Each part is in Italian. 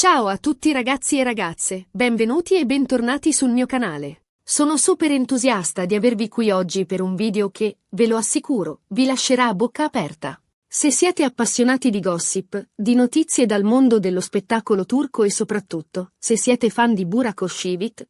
Ciao a tutti ragazzi e ragazze, benvenuti e bentornati sul mio canale. Sono super entusiasta di avervi qui oggi per un video che, ve lo assicuro, vi lascerà a bocca aperta. Se siete appassionati di gossip, di notizie dal mondo dello spettacolo turco e soprattutto, se siete fan di Burak Özçivit,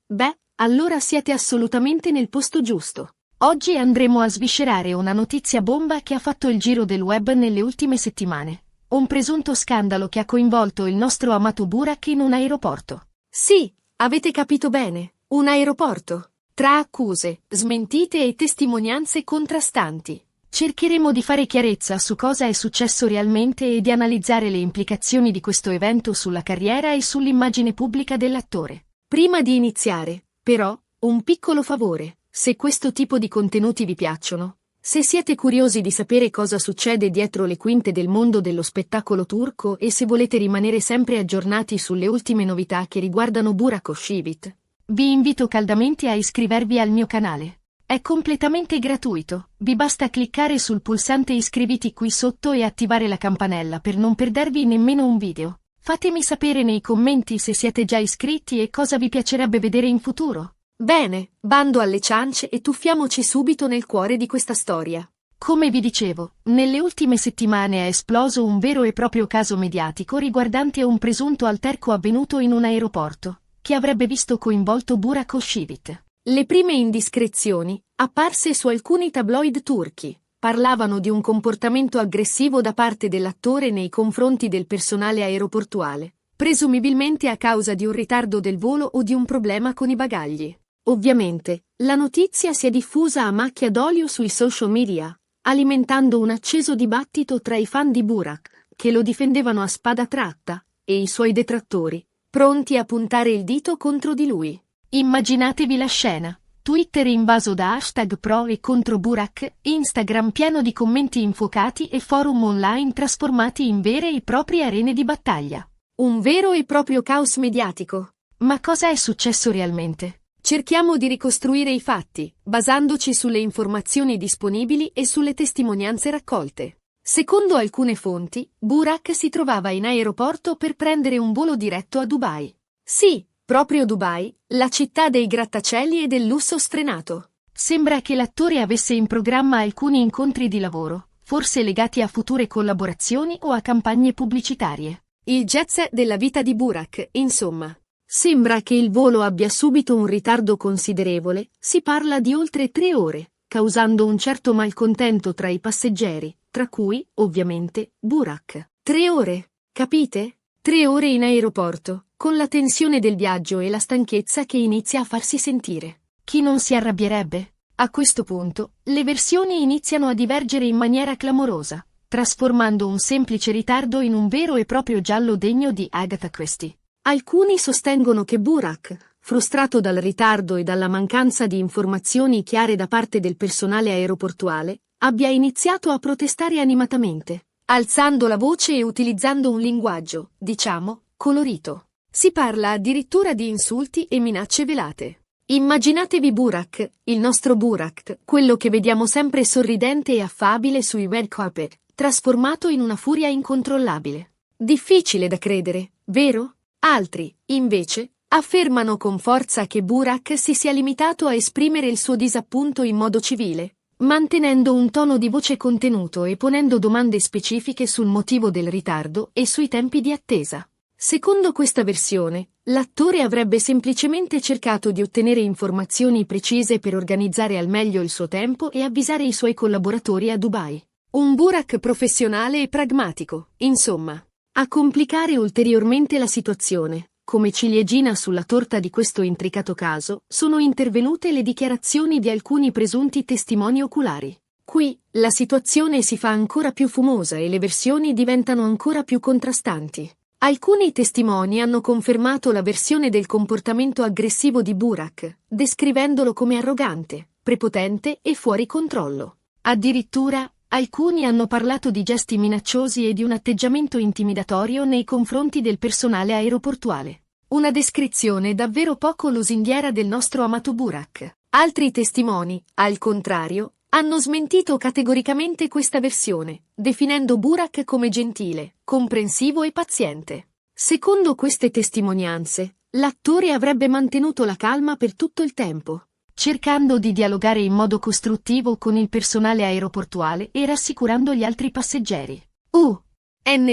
allora siete assolutamente nel posto giusto. Oggi andremo a sviscerare una notizia bomba che ha fatto il giro del web nelle ultime settimane. Un presunto scandalo che ha coinvolto il nostro amato Burak in un aeroporto. Sì, avete capito bene, un aeroporto. Tra accuse, smentite e testimonianze contrastanti. Cercheremo di fare chiarezza su cosa è successo realmente e di analizzare le implicazioni di questo evento sulla carriera e sull'immagine pubblica dell'attore. Prima di iniziare, però, un piccolo favore, se questo tipo di contenuti vi piacciono. Se siete curiosi di sapere cosa succede dietro le quinte del mondo dello spettacolo turco e se volete rimanere sempre aggiornati sulle ultime novità che riguardano Burak Özçivit, vi invito caldamente a iscrivervi al mio canale. È completamente gratuito, vi basta cliccare sul pulsante iscriviti qui sotto e attivare la campanella per non perdervi nemmeno un video. Fatemi sapere nei commenti se siete già iscritti e cosa vi piacerebbe vedere in futuro. Bene, bando alle ciance e tuffiamoci subito nel cuore di questa storia. Come vi dicevo, nelle ultime settimane è esploso un vero e proprio caso mediatico riguardante un presunto alterco avvenuto in un aeroporto, che avrebbe visto coinvolto Burak Özçivit. Le prime indiscrezioni, apparse su alcuni tabloid turchi, parlavano di un comportamento aggressivo da parte dell'attore nei confronti del personale aeroportuale, presumibilmente a causa di un ritardo del volo o di un problema con i bagagli. Ovviamente, la notizia si è diffusa a macchia d'olio sui social media, alimentando un acceso dibattito tra i fan di Burak, che lo difendevano a spada tratta, e i suoi detrattori, pronti a puntare il dito contro di lui. Immaginatevi la scena. Twitter invaso da hashtag pro e contro Burak, Instagram pieno di commenti infuocati e forum online trasformati in vere e proprie arene di battaglia. Un vero e proprio caos mediatico. Ma cosa è successo realmente? Cerchiamo di ricostruire i fatti, basandoci sulle informazioni disponibili e sulle testimonianze raccolte. Secondo alcune fonti, Burak si trovava in aeroporto per prendere un volo diretto a Dubai. Sì, proprio Dubai, la città dei grattacieli e del lusso sfrenato. Sembra che l'attore avesse in programma alcuni incontri di lavoro, forse legati a future collaborazioni o a campagne pubblicitarie. Il jet set della vita di Burak, insomma. Sembra che il volo abbia subito un ritardo considerevole, si parla di oltre 3 ore, causando un certo malcontento tra i passeggeri, tra cui, ovviamente, Burak. 3 ore, capite? 3 ore in aeroporto, con la tensione del viaggio e la stanchezza che inizia a farsi sentire. Chi non si arrabbierebbe? A questo punto, le versioni iniziano a divergere in maniera clamorosa, trasformando un semplice ritardo in un vero e proprio giallo degno di Agatha Christie. Alcuni sostengono che Burak, frustrato dal ritardo e dalla mancanza di informazioni chiare da parte del personale aeroportuale, abbia iniziato a protestare animatamente, alzando la voce e utilizzando un linguaggio, diciamo, colorito. Si parla addirittura di insulti e minacce velate. Immaginatevi Burak, il nostro Burak, quello che vediamo sempre sorridente e affabile sui red carpet, trasformato in una furia incontrollabile. Difficile da credere, vero? Altri, invece, affermano con forza che Burak si sia limitato a esprimere il suo disappunto in modo civile, mantenendo un tono di voce contenuto e ponendo domande specifiche sul motivo del ritardo e sui tempi di attesa. Secondo questa versione, l'attore avrebbe semplicemente cercato di ottenere informazioni precise per organizzare al meglio il suo tempo e avvisare i suoi collaboratori a Dubai. Un Burak professionale e pragmatico, insomma. A complicare ulteriormente la situazione, come ciliegina sulla torta di questo intricato caso, sono intervenute le dichiarazioni di alcuni presunti testimoni oculari. Qui, la situazione si fa ancora più fumosa e le versioni diventano ancora più contrastanti. Alcuni testimoni hanno confermato la versione del comportamento aggressivo di Burak, descrivendolo come arrogante, prepotente e fuori controllo. Addirittura, alcuni hanno parlato di gesti minacciosi e di un atteggiamento intimidatorio nei confronti del personale aeroportuale. Una descrizione davvero poco lusinghiera del nostro amato Burak. Altri testimoni, al contrario, hanno smentito categoricamente questa versione, definendo Burak come gentile, comprensivo e paziente. Secondo queste testimonianze, l'attore avrebbe mantenuto la calma per tutto il tempo, cercando di dialogare in modo costruttivo con il personale aeroportuale e rassicurando gli altri passeggeri.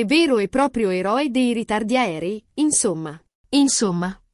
Vero e proprio eroe dei ritardi aerei, insomma,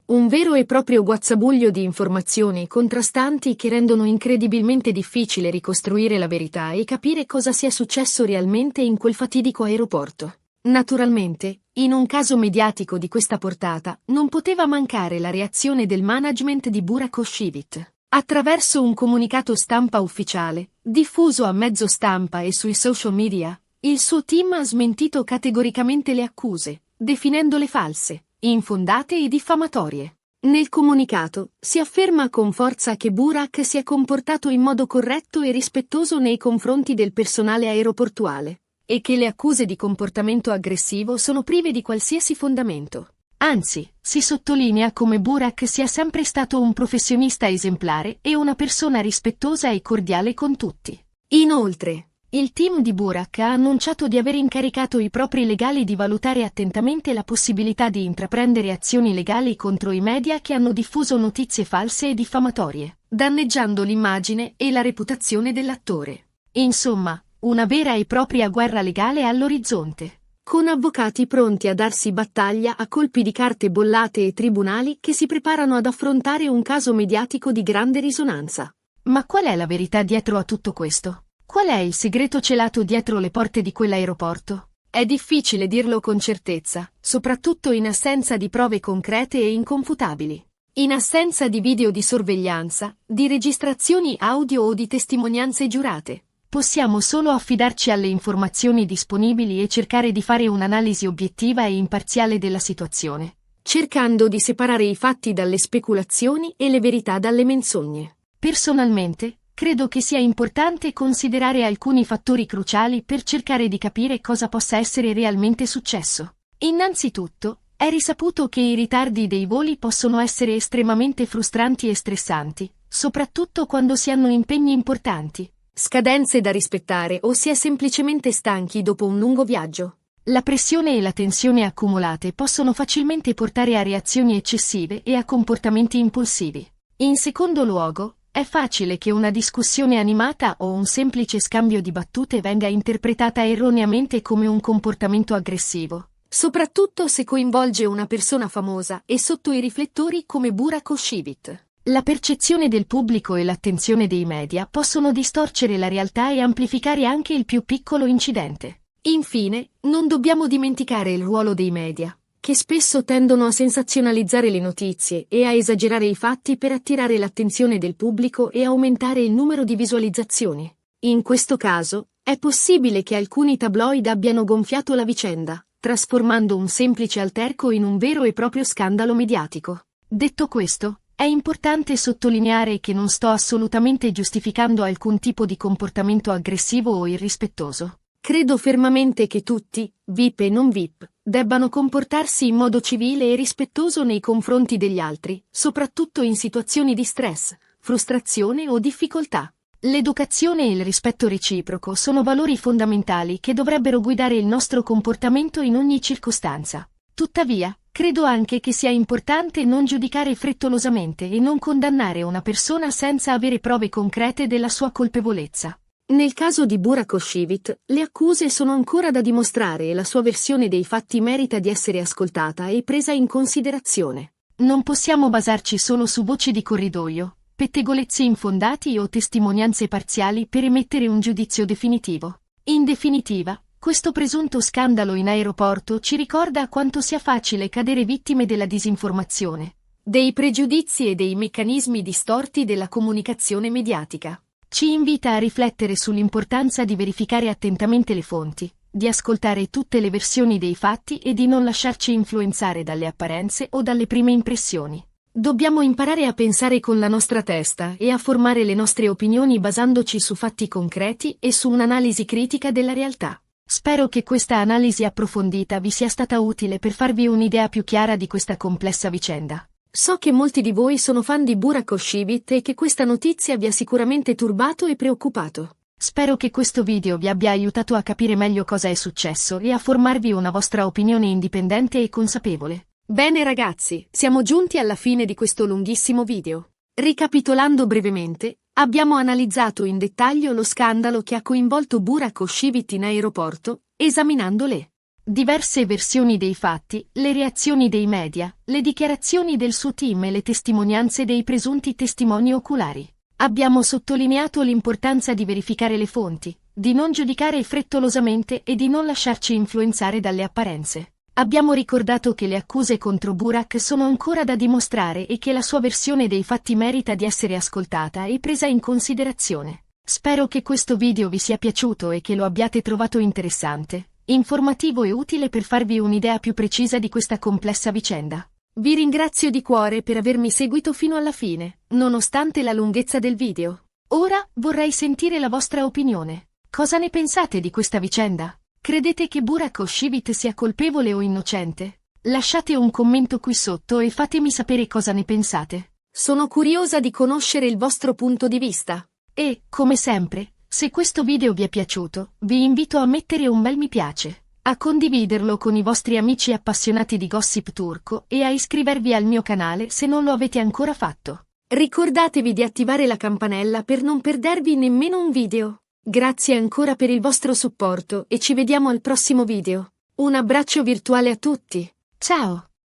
un vero e proprio guazzabuglio di informazioni contrastanti che rendono incredibilmente difficile ricostruire la verità e capire cosa sia successo realmente in quel fatidico aeroporto. Naturalmente, in un caso mediatico di questa portata, non poteva mancare la reazione del management di Burak Özçivit. Attraverso un comunicato stampa ufficiale, diffuso a mezzo stampa e sui social media, il suo team ha smentito categoricamente le accuse, definendole false, infondate e diffamatorie. Nel comunicato, si afferma con forza che Burak si è comportato in modo corretto e rispettoso nei confronti del personale aeroportuale, e che le accuse di comportamento aggressivo sono prive di qualsiasi fondamento. Anzi, si sottolinea come Burak sia sempre stato un professionista esemplare e una persona rispettosa e cordiale con tutti. Inoltre, il team di Burak ha annunciato di aver incaricato i propri legali di valutare attentamente la possibilità di intraprendere azioni legali contro i media che hanno diffuso notizie false e diffamatorie, danneggiando l'immagine e la reputazione dell'attore. Insomma, una vera e propria guerra legale all'orizzonte, con avvocati pronti a darsi battaglia a colpi di carte bollate e tribunali che si preparano ad affrontare un caso mediatico di grande risonanza. Ma qual è la verità dietro a tutto questo? Qual è il segreto celato dietro le porte di quell'aeroporto? È difficile dirlo con certezza, soprattutto in assenza di prove concrete e inconfutabili. In assenza di video di sorveglianza, di registrazioni audio o di testimonianze giurate. Possiamo solo affidarci alle informazioni disponibili e cercare di fare un'analisi obiettiva e imparziale della situazione, cercando di separare i fatti dalle speculazioni e le verità dalle menzogne. Personalmente, credo che sia importante considerare alcuni fattori cruciali per cercare di capire cosa possa essere realmente successo. Innanzitutto, è risaputo che i ritardi dei voli possono essere estremamente frustranti e stressanti, soprattutto quando si hanno impegni importanti, scadenze da rispettare o si è semplicemente stanchi dopo un lungo viaggio. La pressione e la tensione accumulate possono facilmente portare a reazioni eccessive e a comportamenti impulsivi. In secondo luogo, è facile che una discussione animata o un semplice scambio di battute venga interpretata erroneamente come un comportamento aggressivo, soprattutto se coinvolge una persona famosa e sotto i riflettori come Burak Özçivit. La percezione del pubblico e l'attenzione dei media possono distorcere la realtà e amplificare anche il più piccolo incidente. Infine, non dobbiamo dimenticare il ruolo dei media, che spesso tendono a sensazionalizzare le notizie e a esagerare i fatti per attirare l'attenzione del pubblico e aumentare il numero di visualizzazioni. In questo caso, è possibile che alcuni tabloid abbiano gonfiato la vicenda, trasformando un semplice alterco in un vero e proprio scandalo mediatico. Detto questo, è importante sottolineare che non sto assolutamente giustificando alcun tipo di comportamento aggressivo o irrispettoso. Credo fermamente che tutti, VIP e non VIP, debbano comportarsi in modo civile e rispettoso nei confronti degli altri, soprattutto in situazioni di stress, frustrazione o difficoltà. L'educazione e il rispetto reciproco sono valori fondamentali che dovrebbero guidare il nostro comportamento in ogni circostanza. Tuttavia, credo anche che sia importante non giudicare frettolosamente e non condannare una persona senza avere prove concrete della sua colpevolezza. Nel caso di Burak Özçivit, le accuse sono ancora da dimostrare e la sua versione dei fatti merita di essere ascoltata e presa in considerazione. Non possiamo basarci solo su voci di corridoio, pettegolezzi infondati o testimonianze parziali per emettere un giudizio definitivo. In definitiva, questo presunto scandalo in aeroporto ci ricorda quanto sia facile cadere vittime della disinformazione, dei pregiudizi e dei meccanismi distorti della comunicazione mediatica. Ci invita a riflettere sull'importanza di verificare attentamente le fonti, di ascoltare tutte le versioni dei fatti e di non lasciarci influenzare dalle apparenze o dalle prime impressioni. Dobbiamo imparare a pensare con la nostra testa e a formare le nostre opinioni basandoci su fatti concreti e su un'analisi critica della realtà. Spero che questa analisi approfondita vi sia stata utile per farvi un'idea più chiara di questa complessa vicenda. So che molti di voi sono fan di Burak Özçivit e che questa notizia vi ha sicuramente turbato e preoccupato. Spero che questo video vi abbia aiutato a capire meglio cosa è successo e a formarvi una vostra opinione indipendente e consapevole. Bene ragazzi, siamo giunti alla fine di questo lunghissimo video. Ricapitolando brevemente, abbiamo analizzato in dettaglio lo scandalo che ha coinvolto Burak Özçivit in aeroporto, esaminando le diverse versioni dei fatti, le reazioni dei media, le dichiarazioni del suo team e le testimonianze dei presunti testimoni oculari. Abbiamo sottolineato l'importanza di verificare le fonti, di non giudicare frettolosamente e di non lasciarci influenzare dalle apparenze. Abbiamo ricordato che le accuse contro Burak sono ancora da dimostrare e che la sua versione dei fatti merita di essere ascoltata e presa in considerazione. Spero che questo video vi sia piaciuto e che lo abbiate trovato interessante, informativo e utile per farvi un'idea più precisa di questa complessa vicenda. Vi ringrazio di cuore per avermi seguito fino alla fine, nonostante la lunghezza del video. Ora vorrei sentire la vostra opinione. Cosa ne pensate di questa vicenda? Credete che Burak Özçivit sia colpevole o innocente? Lasciate un commento qui sotto e fatemi sapere cosa ne pensate. Sono curiosa di conoscere il vostro punto di vista. E, come sempre, se questo video vi è piaciuto, vi invito a mettere un bel mi piace, a condividerlo con i vostri amici appassionati di gossip turco e a iscrivervi al mio canale se non lo avete ancora fatto. Ricordatevi di attivare la campanella per non perdervi nemmeno un video. Grazie ancora per il vostro supporto e ci vediamo al prossimo video. Un abbraccio virtuale a tutti. Ciao!